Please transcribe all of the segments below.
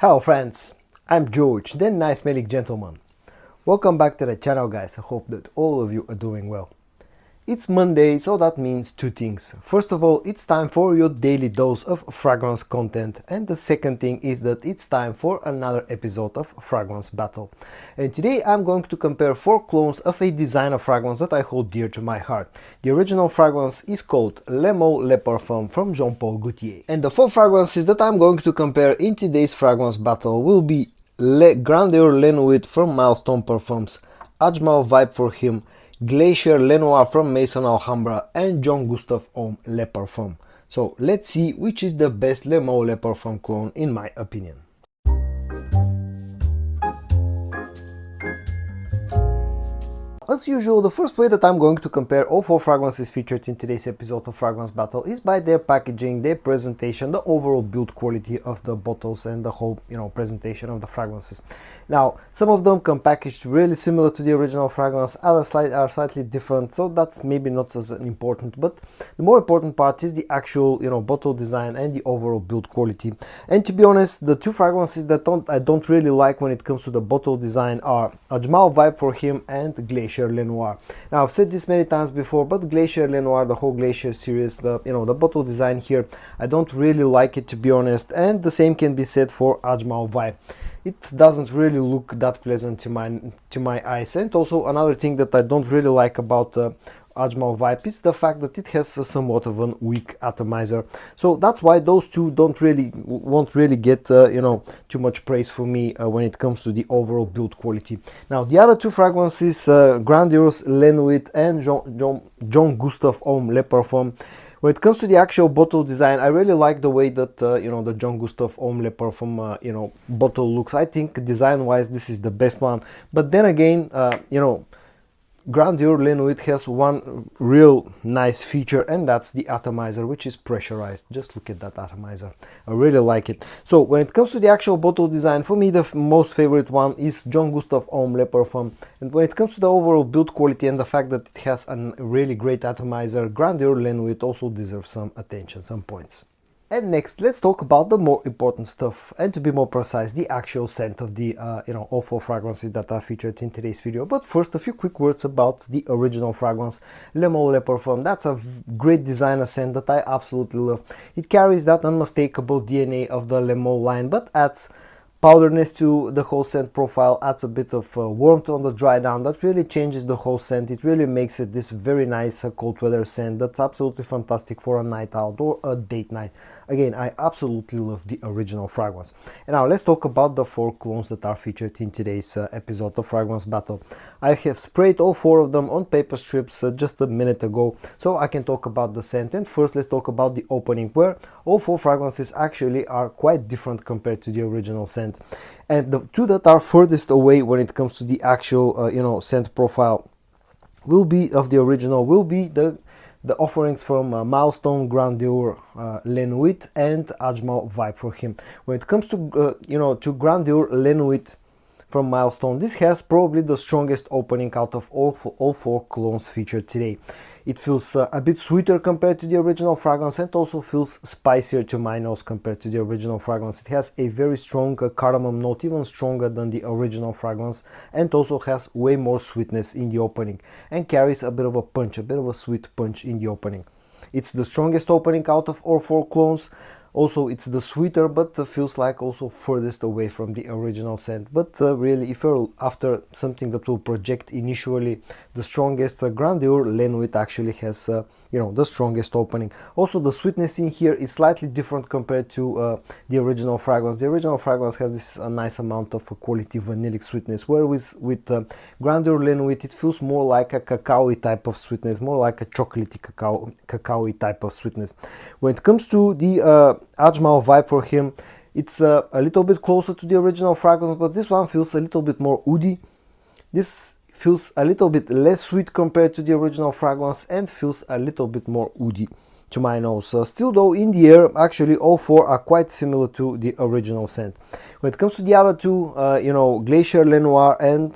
Hello friends, I'm George, the nice smelling gentleman. Welcome back to the channel guys, I hope that all of you are doing well. It's Monday, so that means two things. First of all, it's time for your daily dose of fragrance content, and the second thing is that it's time for another episode of Fragrance Battle. And today I'm going to compare 4 clones of a designer fragrance that I hold dear to my heart. The original fragrance is called Le Parfum from Jean-Paul Gaultier. And the 4 fragrances that I'm going to compare in today's Fragrance Battle will be Grandeur Le Nuit from Milestone Parfums, Ajmal Vibe For Him, Glacier Noir from Maison Alhambra, and Gustav Homme Le Parfum. So let's see which is the best Le Parfum clone in my opinion. As usual, the first way that I'm going to compare all 4 fragrances featured in today's episode of Fragrance Battle is by their packaging, their presentation, the overall build quality of the bottles and the whole, presentation of the fragrances. Now, some of them come packaged really similar to the original fragrance, others are slightly different, so that's maybe not as important, but the more important part is the actual, bottle design and the overall build quality. And to be honest, the 2 fragrances that I don't really like when it comes to the bottle design are Ajmal Vibe For Him and Glacier Noir. Now I've said this many times before, but Glacier Noir, the whole Glacier series, the bottle design here, I don't really like it, to be honest, and the same can be said for Ajmal Vibe. It doesn't really look that pleasant to my eyes. And also another thing that I don't really like about Ajmal Vibe is the fact that it has somewhat of a weak atomizer, so that's why those two won't really get too much praise for me when it comes to the overall build quality. Now the other 2 fragrances, Grandeur's Le Nuit and Gustav Homme Le Parfum. When it comes to the actual bottle design, I really like the way that the Gustav Homme Le Parfum bottle looks. I think design wise this is the best one, but then again Grandeur Le Nuit has one real nice feature, and that's the atomizer, which is pressurized. Just look at that atomizer, I really like it. So when it comes to the actual bottle design, for me the most favorite one is Gustav Homme Le Parfum, and when it comes to the overall build quality and the fact that it has a really great atomizer, Grandeur Le Nuit also deserves some attention, some points. And next, let's talk about the more important stuff, and to be more precise, the actual scent of the all 4 fragrances that are featured in today's video. But first, a few quick words about the original fragrance, Le Parfum. That's a great designer scent that I absolutely love. It carries that unmistakable DNA of the Le line, but adds powderness to the whole scent profile, adds a bit of warmth on the dry down that really changes the whole scent. It really makes it this very nice cold weather scent that's absolutely fantastic for a night out or a date night. Again, I absolutely love the original fragrance. And now let's talk about the 4 clones that are featured in today's episode of Fragrance Battle. I have sprayed all 4 of them on paper strips just a minute ago, so I can talk about the scent. And first let's talk about the opening, where all 4 fragrances actually are quite different compared to the original scent. And the 2 that are furthest away when it comes to the actual scent profile will be of the original will be the offerings from Milestone, Grandeur, Le Nuit, and Ajmal Vibe For Him. When it comes to to Grandeur Le Nuit from Milestone, this has probably the strongest opening out of all 4 clones featured today. It feels a bit sweeter compared to the original fragrance, and also feels spicier to my nose compared to the original fragrance. It has a very strong cardamom note, even stronger than the original fragrance, and also has way more sweetness in the opening, and carries a bit of a punch, a bit of a sweet punch in the opening. It's the strongest opening out of all 4 clones. Also, it's the sweeter, but feels like also furthest away from the original scent. But really, if you're after something that will project initially the strongest, Grandeur Le Nuit actually has the strongest opening. Also, the sweetness in here is slightly different compared to the original fragrance. The original fragrance has this nice amount of quality vanillic sweetness, whereas with Grandeur Le Nuit it feels more like a cacao type of sweetness, more like a chocolatey cacao type of sweetness. When it comes to the Ajmal Vibe For Him, it's a little bit closer to the original fragrance, but this one feels a little bit more woody. This feels a little bit less sweet compared to the original fragrance, and feels a little bit more woody to my nose. Still though, in the air, actually all 4 are quite similar to the original scent. When it comes to the other 2, Glacier Le Noir and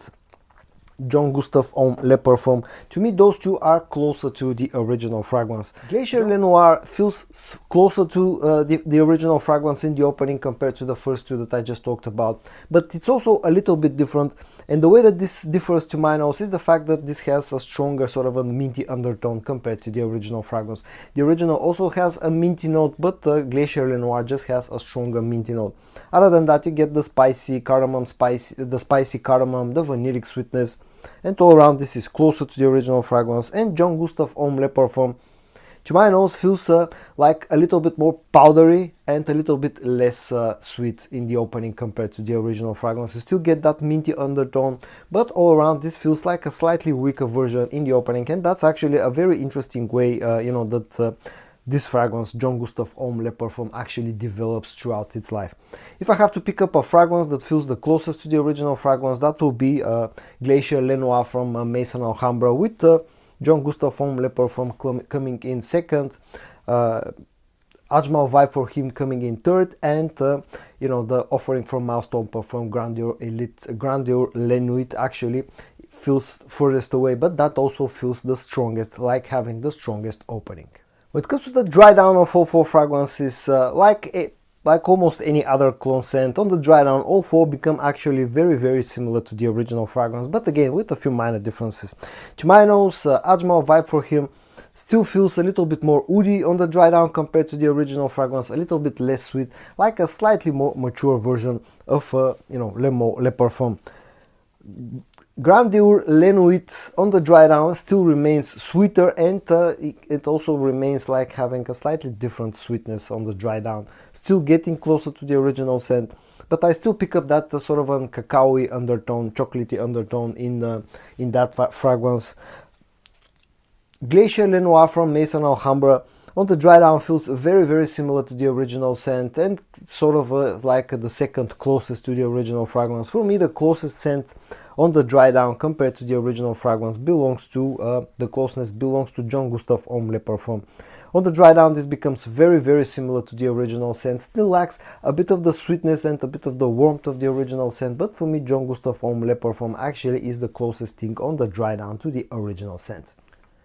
John Gustav Homme Le Parfum. To me, those two are closer to the original fragrance. Glacier Le Noir feels closer to the original fragrance in the opening compared to the first two that I just talked about, but it's also a little bit different, and the way that this differs to my nose is the fact that this has a stronger sort of a minty undertone compared to the original fragrance. The original also has a minty note, but Glacier Le Noir just has a stronger minty note. Other than that, you get the spicy cardamom, the spicy cardamom, the vanillic sweetness, and all around this is closer to the original fragrance. And John Gustav Homme Le Parfum, to my nose, feels like a little bit more powdery and a little bit less sweet in the opening compared to the original fragrance. You still get that minty undertone, but all around this feels like a slightly weaker version in the opening, and that's actually a very interesting way, that this fragrance, John Gustav Homme Le Parfum, actually develops throughout its life. If I have to pick up a fragrance that feels the closest to the original fragrance, that will be Glacier Le Noir from Maison Alhambra, with John Gustav Homme Le Parfum coming in second, Ajmal Vibe For Him coming in third, and the offering from Milestone Parfum, Grandeur Le Nuit, actually feels furthest away, but that also feels the strongest, like having the strongest opening. When it comes to the dry down of all four fragrances, like almost any other cologne scent, on the dry down all four become actually very similar to the original fragrance, but again with a few minor differences. To my nose, Ajmal Vibe For Him still feels a little bit more woody on the dry down compared to the original fragrance, a little bit less sweet, like a slightly more mature version of Le Parfum. Grandeur Le Nuit on the dry down still remains sweeter, and it also remains like having a slightly different sweetness on the dry down, still getting closer to the original scent, but I still pick up that sort of a cacao-y undertone, chocolatey undertone in that fragrance. Glacier Le Noir from Maison Alhambra on the dry down feels very similar to the original scent, and sort of like the second closest to the original fragrance. For me, the closest scent on the dry down compared to the original fragrance belongs to John Gustav Homme Le Parfum. On the dry down, this becomes very similar to the original scent, still lacks a bit of the sweetness and a bit of the warmth of the original scent, but for me, John Gustav Homme Le Parfum actually is the closest thing on the dry down to the original scent.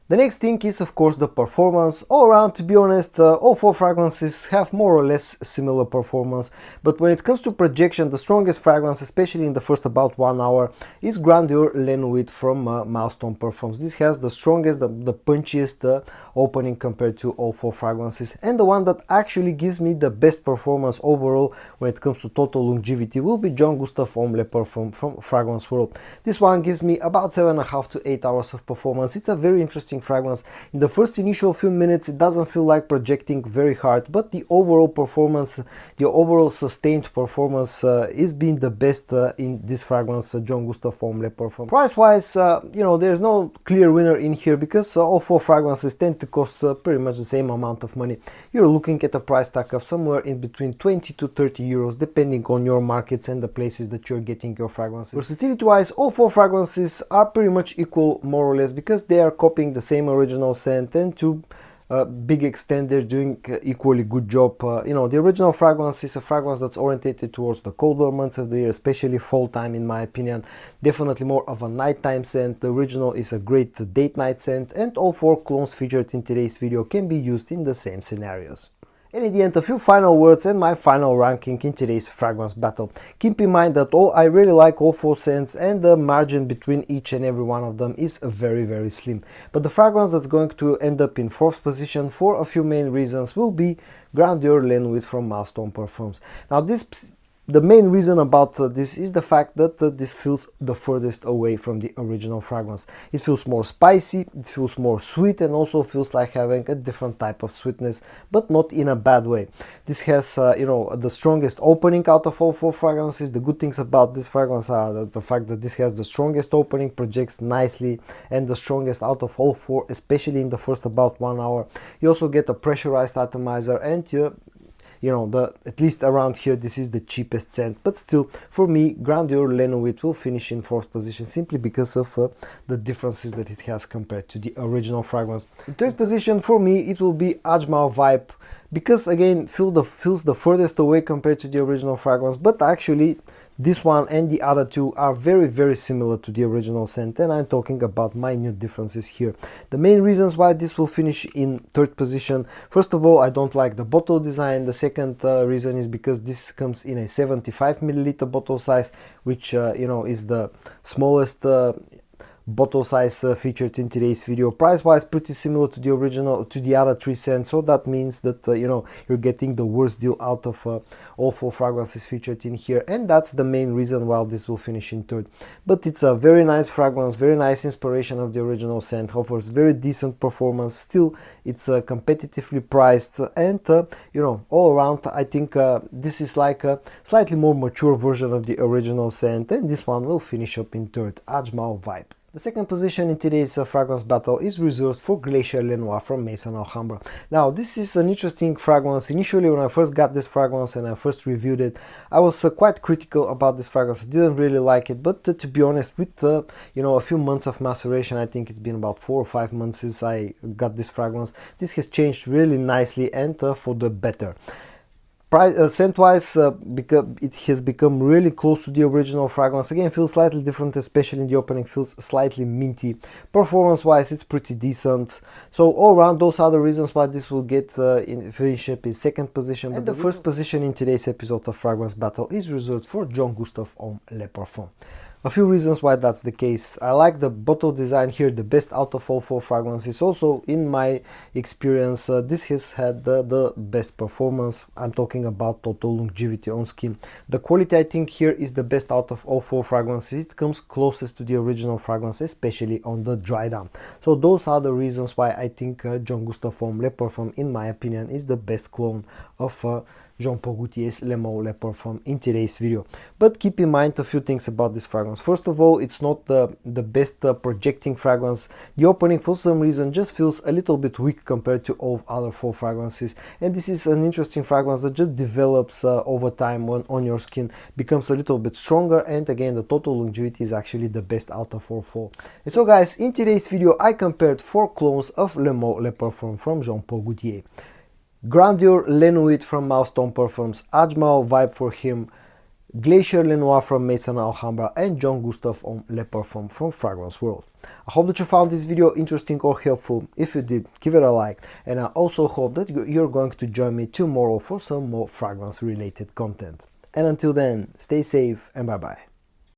The next thing is, of course, the performance. All around, to be honest, all four fragrances have more or less similar performance, but when it comes to projection, the strongest fragrance, especially in the first about 1 hour, is Grandeur Le Nuit from Milestone Parfums. This has the strongest, the punchiest opening compared to all four fragrances, and the one that actually gives me the best performance overall when it comes to total longevity will be John Gustav Homme Le Parfum from Fragrance World. This one gives me about 7.5 to 8 hours of performance. It's a very interesting fragrance. In the first initial few minutes, it doesn't feel like projecting very hard, but the overall performance, the overall sustained performance is being the best in this fragrance, John Gustav Homme Le Parfum. Price wise, there's no clear winner in here, because all four fragrances tend to cost pretty much the same amount of money. You're looking at a price tag of somewhere in between 20 to 30 euros, depending on your markets and the places that you're getting your fragrances. Versatility wise, all four fragrances are pretty much equal, more or less, because they are copying the same original scent, and to a big extent they're doing equally good job. The original fragrance is a fragrance that's orientated towards the colder months of the year, especially fall time, in my opinion. Definitely more of a nighttime scent. The original is a great date night scent, and all four clones featured in today's video can be used in the same scenarios. And in the end, a few final words and my final ranking in today's fragrance battle. Keep in mind that I really like all four scents, and the margin between each and every one of them is very slim. But the fragrance that's going to end up in fourth position for a few main reasons will be Grandeur Le Nuit from Milestone Parfums. Now the main reason about this is the fact that this feels the furthest away from the original fragrance. It feels more spicy, it feels more sweet, and also feels like having a different type of sweetness, but not in a bad way. This has the strongest opening out of all four fragrances. The good things about this fragrance are the fact that this has the strongest opening, projects nicely, and the strongest out of all four, especially in the first about 1 hour. You also get a pressurized atomizer, and at least around here, this is the cheapest scent, but still, for me, Grandeur Le Nuit will finish in fourth position simply because of the differences that it has compared to the original fragrance. In third position, for me, it will be Ajmal Vibe because again feels the furthest away compared to the original fragrance, but actually this one and the other two are very similar to the original scent, and I'm talking about minute differences here. The main reasons why this will finish in third position: first of all, I don't like the bottle design. The second reason is because this comes in a 75 milliliter bottle size, which you know, is the smallest bottle size featured in today's video. Price wise, pretty similar to the original, to the other three scents, so that means that you know, you're getting the worst deal out of all four fragrances featured in here, and that's the main reason why this will finish in third. But it's a very nice fragrance, very nice inspiration of the original scent, offers very decent performance. Still, it's competitively priced, and you know, all around I think this is like a slightly more mature version of the original scent, and this one will finish up in third, Ajmal Vibe. The second position in today's fragrance battle is reserved for Glacier Noir from Maison Alhambra. Now, this is an interesting fragrance. Initially, when I first got this fragrance and I first reviewed it, I was quite critical about this fragrance. I didn't really like it, but to be honest, with you know, a few months of maceration, I think it's been about 4 or 5 months since I got this fragrance, this has changed really nicely, and for the better. Scent-wise, because it has become really close to the original fragrance. Again, feels slightly different, especially in the opening, feels slightly minty. Performance-wise, it's pretty decent. So all around, those are the reasons why this will get finish up in second position. But the first position in today's episode of Fragrance Battle is reserved for Gustav Homme Parfum. A few reasons why that's the case. I like the bottle design here, the best out of all four fragrances. Also, in my experience, this has had the best performance. I'm talking about total longevity on skin. The quality, I think, here is the best out of all four fragrances. It comes closest to the original fragrance, especially on the dry down. So those are the reasons why I think Gustav Homme Parfum, in my opinion, is the best clone of Jean-Paul Gaultier's Le Parfum in today's video. But keep in mind a few things about this fragrance. First of all, it's not the best projecting fragrance. The opening, for some reason, just feels a little bit weak compared to all other four fragrances, and this is an interesting fragrance that just develops over time on your skin, becomes a little bit stronger, and again, the total longevity is actually the best out of all four. And so guys, in today's video I compared 4 clones of Le Parfum from Jean-Paul Gaultier: Grandeur Nuit from Milestone Perfumes, Ajmal Vibe For Him, Glacier Noir from Maison Alhambra, and Gustav Homme Parfum from Fragrance World. I hope that you found this video interesting or helpful. If you did, give it a like, and I also hope that you're going to join me tomorrow for some more fragrance related content. And until then, stay safe and bye bye.